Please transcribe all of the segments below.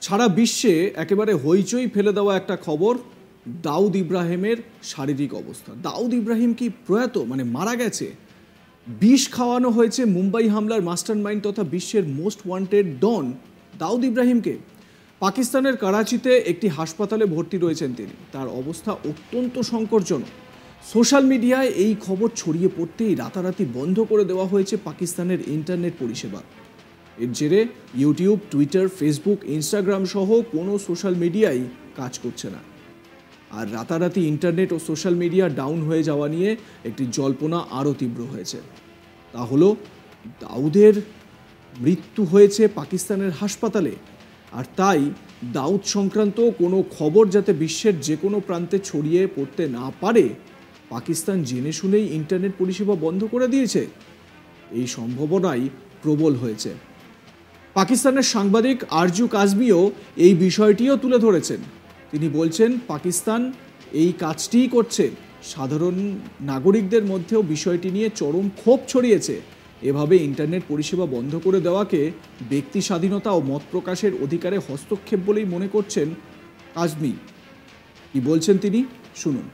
সারা বিশ্বে একেবারে হইচই ফেলে দেওয়া একটা খবর, দাউদ ইব্রাহিমের শারীরিক অবস্থা। দাউদ ইব্রাহিম কি প্রয়াত, মানে মারা গেছে? বিষ খাওয়ানো হয়েছে মুম্বাই হামলার মাস্টারমাইন্ড তথা বিশ্বের মোস্ট ওয়ান্টেড ডন দাউদ ইব্রাহিমকে। পাকিস্তানের করাচিতে একটি হাসপাতালে ভর্তি রয়েছেন তিনি। তার অবস্থা অত্যন্ত সংকটজনক। সোশ্যাল মিডিয়ায় এই খবর ছড়িয়ে পড়তেই রাতারাতি বন্ধ করে দেওয়া হয়েছে পাকিস্তানের ইন্টারনেট পরিষেবা। এর জেরে ইউটিউব, টুইটার, ফেসবুক, ইনস্টাগ্রাম সহ কোনো সোশ্যাল মিডিয়াই কাজ করছে না। আর রাতারাতি ইন্টারনেট ও সোশ্যাল মিডিয়া ডাউন হয়ে যাওয়া নিয়ে একটি জল্পনা আরও তীব্র হয়েছে। তা হলো দাউদের মৃত্যু হয়েছে পাকিস্তানের হাসপাতালে। আর তাই দাউদ সংক্রান্ত কোনো খবর যাতে বিশ্বের যে কোনো প্রান্তে ছড়িয়ে পড়তে না পারে, পাকিস্তান জেনে শুনেই ইন্টারনেট পরিষেবা বন্ধ করে দিয়েছে। এই সম্ভাবনাই প্রবল হয়েছে। পাকিস্তানের সাংবাদিক আরজু কাজমিও এই বিষয়টিও তুলে ধরেছেন। তিনি বলছেন, পাকিস্তান এই কাজটিই করছে। সাধারণ নাগরিকদের মধ্যেও বিষয়টি নিয়ে চরম ক্ষোভ ছড়িয়েছে। এভাবে ইন্টারনেট পরিষেবা বন্ধ করে দেওয়াকে ব্যক্তি স্বাধীনতা ও মত প্রকাশের অধিকারে হস্তক্ষেপ বলেই মনে করছেন কাজমি। কি বলছেন তিনি, শুনুন।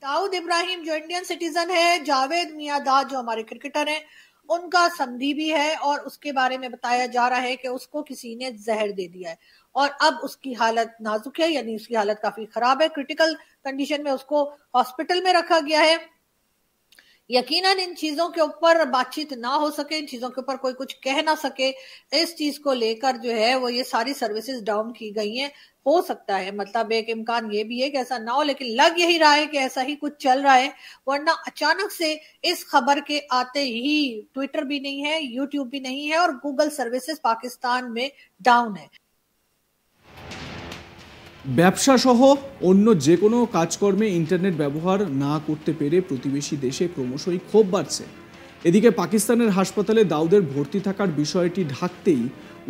दाऊद इब्राहिम जो इंडियन सिटीजन है, जावेद मियादाद जो हमारे क्रिकेटर हैं, उनका संधि भी है और उसके बारे में बताया जा रहा है कि उसको किसी ने जहर दे दिया है और अब उसकी हालत नाजुक है, यानी उसकी हालत काफी खराब है। क्रिटिकल कंडीशन में उसको हॉस्पिटल में रखा गया है। यकीनन इन चीजों के ऊपर बातचीत ना हो सके, इन चीजों के ऊपर कोई कुछ कह ना सके, इस चीज को लेकर जो है वो ये सारी सर्विसेज डाउन की गई हैं। हो सकता है, मतलब एक इम्कान ये भी है कि ऐसा ना हो, लेकिन लग यही रहा है कि ऐसा ही कुछ चल रहा है। वरना अचानक से इस खबर के आते ही ट्विटर भी नहीं है, यूट्यूब भी नहीं है और गूगल सर्विसेज पाकिस्तान में डाउन है। ব্যবসা সহ অন্য যে কোনো কাজকর্মে ইন্টারনেট ব্যবহার না করতে পেরে প্রতিবেশী দেশে ক্রমশই ক্ষোভ বাড়ছে। এদিকে পাকিস্তানের হাসপাতালে দাউদের ভর্তি থাকার বিষয়টি ঢাকতেই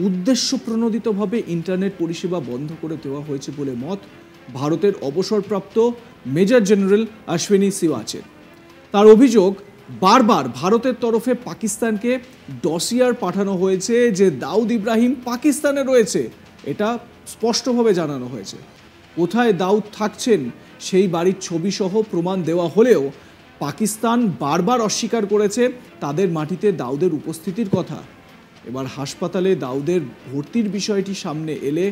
উদ্দেশ্যপ্রণোদিতভাবে ইন্টারনেট পরিষেবা বন্ধ করে দেওয়া হয়েছে বলে মত ভারতের অবসরপ্রাপ্ত মেজর জেনারেল অশ্বিনী সিওয়াচের। তার অভিযোগ, বারবার ভারতের তরফে পাকিস্তানকে ডসিয়ার পাঠানো হয়েছে যে দাউদ ইব্রাহিম পাকিস্তানে রয়েছে। এটা স্পষ্টভাবে জানানো হয়েছে। কোথায় দাউদ থাকছেন সেই বাড়ির ছবি সহ প্রমাণ দেওয়া হলেও পাকিস্তান বারবার অস্বীকার করেছে তাদের মাটিতে দাউদের উপস্থিতির কথা। এবার হাসপাতালে দাউদের ভর্তির বিষয়টি সামনে এলে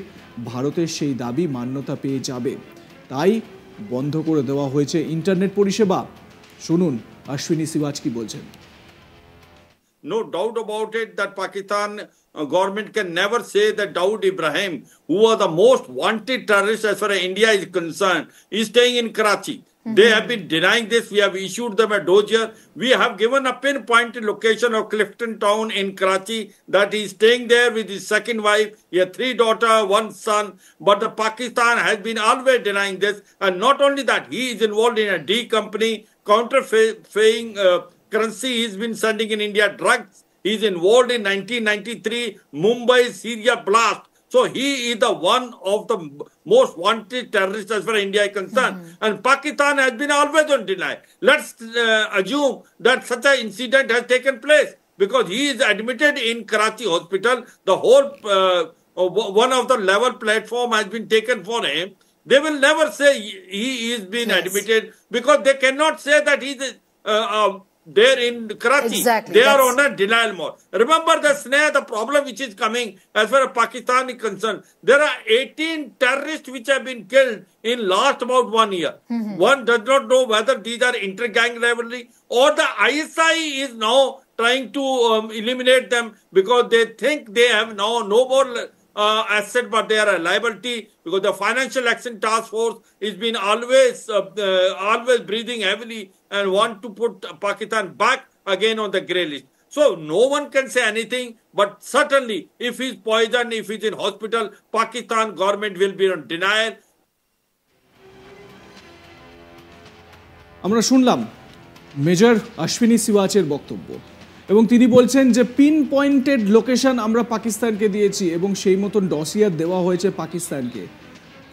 ভারতের সেই দাবি মান্যতা পেয়ে যাবে। তাই বন্ধ করে দেওয়া হয়েছে ইন্টারনেট পরিষেবা। শুনুন অশ্বিনী সিওয়াচ কি বলছেন। No doubt about it that Pakistan government can never say that Dawood Ibrahim, who was the most wanted terrorist as far as India is concerned, is staying in Karachi. They have been denying this. We have issued them a dossier. We have given a pinpointed location of Clifton Town in Karachi that he is staying there with his second wife. He has 3 daughters, 1 son. But the Pakistan has been always denying this. And not only that, he is involved in a D company, counterfeiting currency. He's been sending in India drugs. He's involved in 1993 Mumbai Syria blast. So he is the one of the most wanted terrorists as far as India is concerned. And Pakistan has been always on deny. Let's assume that such an incident has taken place because he is admitted in Karachi hospital. The whole one of the level platform has been taken for him. They will never say he is being admitted because they cannot say that he is there in Karachi. Exactly. They are on a denial mode. Remember the problem which is coming as far as Pakistan is concerned. There are 18 terrorists which have been killed in last about 1 year. One does not know whether these are inter-gang rivalry or the ISI is now trying to eliminate them because they think they have now no more asset, but they are a liability because the Financial Action Task Force has been always breathing heavily and want to put Pakistan back again on the grey list. So no one can say anything, but certainly if he's poisoned, if he's in hospital, Pakistan government will be on denial. আমরা শুনলাম major Ashwini সিওয়াচের বক্তব্য এবং তিনি বলছেন যে pin pointed location আমরা পাকিস্তানকে দিয়েছি এবং সেই মতন ডসিয়ার দেওয়া হয়েছে পাকিস্তানকে।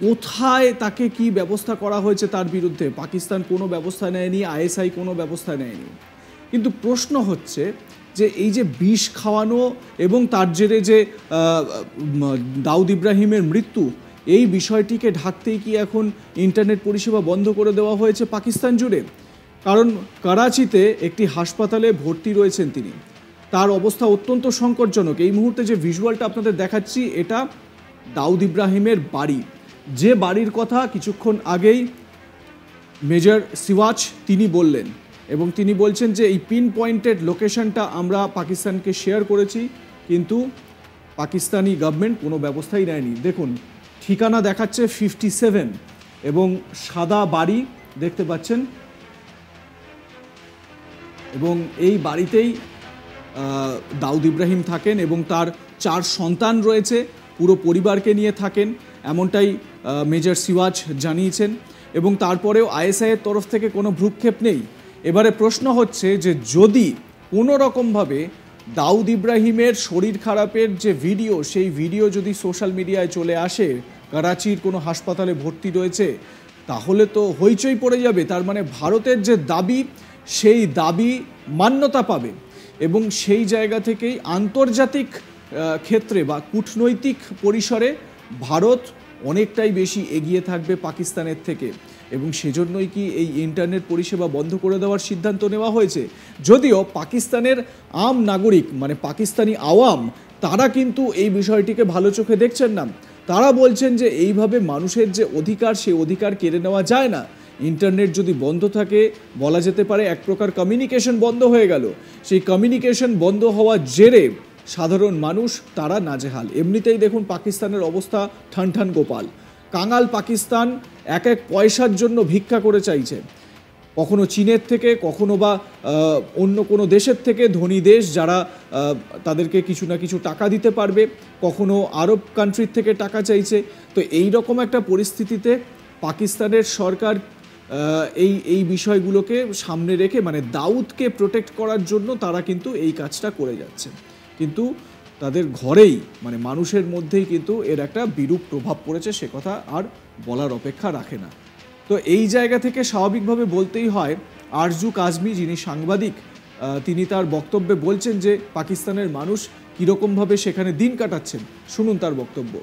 কোথায় তাকে কি ব্যবস্থা করা হয়েছে তার বিরুদ্ধে পাকিস্তান কোনো ব্যবস্থা নেয়নি, আইএসআই কোনো ব্যবস্থা নেয়নি। কিন্তু প্রশ্ন হচ্ছে যে এই যে বিষ খাওয়ানো এবং তার জেরে যে দাউদ ইব্রাহিমের মৃত্যু, এই বিষয়টিকে ঢাকতেই কি এখন ইন্টারনেট পরিষেবা বন্ধ করে দেওয়া হয়েছে পাকিস্তান জুড়ে? কারণ করাচিতে একটি হাসপাতালে ভর্তি রয়েছেন তিনি, তার অবস্থা অত্যন্ত সংকটজনক। এই মুহূর্তে যে ভিজুয়ালটা আপনাদের দেখাচ্ছি, এটা দাউদ ইব্রাহিমের বাড়ি, যে বাড়ির কথা কিছুক্ষণ আগেই মেজর সিওয়াচ তিনি বললেন, এবং তিনি বলছেন যে এই পিন পয়েন্টেড লোকেশনটা আমরা পাকিস্তানকে শেয়ার করেছি, কিন্তু পাকিস্তানি গভর্নমেন্ট কোনো ব্যবস্থাই নেয়নি। দেখুন ঠিকানা দেখাচ্ছে 57 এবং সাদা বাড়ি দেখতে পাচ্ছেন, এবং এই বাড়িতেই দাউদ ইব্রাহিম থাকেন এবং তার 4 সন্তান রয়েছে, পুরো পরিবারকে নিয়ে থাকেন, এমনটাই মেজর সিওয়াচ জানিয়েছেন। এবং তারপরেও আইএসআইয়ের তরফ থেকে কোনো ভ্রুক্ষেপ নেই। এবারে প্রশ্ন হচ্ছে যে যদি কোনো রকমভাবে দাউদ ইব্রাহিমের শরীর খারাপের যে ভিডিও, সেই ভিডিও যদি সোশ্যাল মিডিয়ায় চলে আসে, করাচির কোনো হাসপাতালে ভর্তি রয়েছে, তাহলে তো হইচই পড়ে যাবে। তার মানে ভারতের যে দাবি, সেই দাবি মান্যতা পাবে, এবং সেই জায়গা থেকেই আন্তর্জাতিক ক্ষেত্রে বা কূটনৈতিক পরিসরে ভারত অনেকটাই বেশি এগিয়ে থাকবে পাকিস্তানের থেকে, এবং সেজন্যই কি এই ইন্টারনেট পরিষেবা বন্ধ করে দেওয়ার সিদ্ধান্ত নেওয়া হয়েছে। যদিও পাকিস্তানের আম নাগরিক মানে পাকিস্তানি আওয়াম, তারা কিন্তু এই বিষয়টিকে ভালো চোখে দেখছেন না। তারা বলছেন যে এইভাবে মানুষের যে অধিকার, সেই অধিকার কেড়ে নেওয়া যায় না। ইন্টারনেট যদি বন্ধ থাকে, বলা যেতে পারে এক প্রকার কমিউনিকেশন বন্ধ হয়ে গেল। সেই কমিউনিকেশন বন্ধ হওয়ার জেরে সাধারণ মানুষ তারা নাজেহাল। এমনিতেই দেখুন পাকিস্তানের অবস্থা ঠান গোপাল। কাঙাল পাকিস্তান এক পয়সার জন্য ভিক্ষা করে চাইছে, কখনো চীনের থেকে, কখনো বা অন্য কোনো দেশের থেকে, ধনী দেশ যারা তাদেরকে কিছু না কিছু টাকা দিতে পারবে, কখনো আরব কান্ট্রির থেকে টাকা চাইছে। তো এই রকম একটা পরিস্থিতিতে পাকিস্তানের সরকার এই বিষয়গুলোকে সামনে রেখে, মানে দাউদকে প্রোটেক্ট করার জন্য তারা কিন্তু এই কাজটা করে যাচ্ছে, কিন্তু তাদের ঘরেই মানে মানুষের মধ্যেই কিন্তু এর একটা বিরূপ প্রভাব পড়েছে, সে কথা আর বলার অপেক্ষা রাখে না। তো এই জায়গা থেকে স্বাভাবিকভাবে বলতেই হয়, আরজু কাজমি যিনি সাংবাদিক, তিনি তার বক্তব্যে বলছেন যে পাকিস্তানের মানুষ কীরকমভাবে সেখানে দিন কাটাচ্ছেন। শুনুন তার বক্তব্য।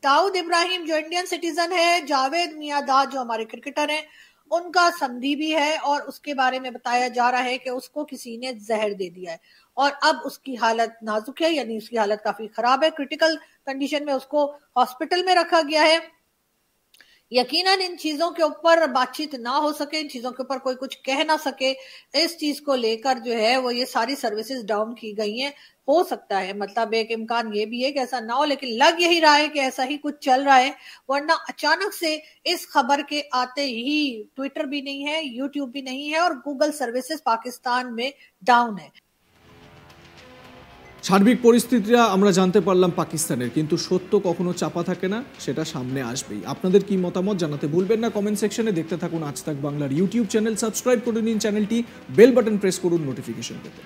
दाऊद इब्राहिम जो इंडियन सिटीजन है, जावेद मियादाद जो हमारे क्रिकेटर हैं, उनका संधि भी है और उसके बारे में बताया जा रहा है कि उसको किसी ने जहर दे दिया है और अब उसकी हालत नाजुक है, यानी उसकी हालत काफी खराब है। क्रिटिकल कंडीशन में उसको हॉस्पिटल में रखा गया है। यकीनन इन चीजों के ऊपर बातचीत ना हो सके, इन चीजों के ऊपर कोई कुछ कह ना सके, इस चीज को लेकर जो है वो ये सारी सर्विसेज डाउन की गई हैं। हो सकता है, मतलब एक इम्कान ये भी है कि ऐसा ना हो, लेकिन लग यही रहा है कि ऐसा ही कुछ चल रहा है, वरना अचानक से इस खबर के आते ही ट्विटर भी नहीं है, यूट्यूब भी नहीं है और गूगल सर्विसेज पाकिस्तान में डाउन है। সার্বিক পরিস্থিতিটা আমরা জানতে পারলাম পাকিস্তানের, কিন্তু সত্য কখনো চাপা থাকে না, সেটা সামনে আসবেই। আপনাদের কি মতামত জানাতে ভুলবেন না কমেন্ট সেকশনে। দেখতে থাকুন আজ তাক বাংলার ইউটিউব চ্যানেল, সাবস্ক্রাইব করে নিন চ্যানেলটি, বেল বাটন প্রেস করুন নোটিফিকেশন পেতে।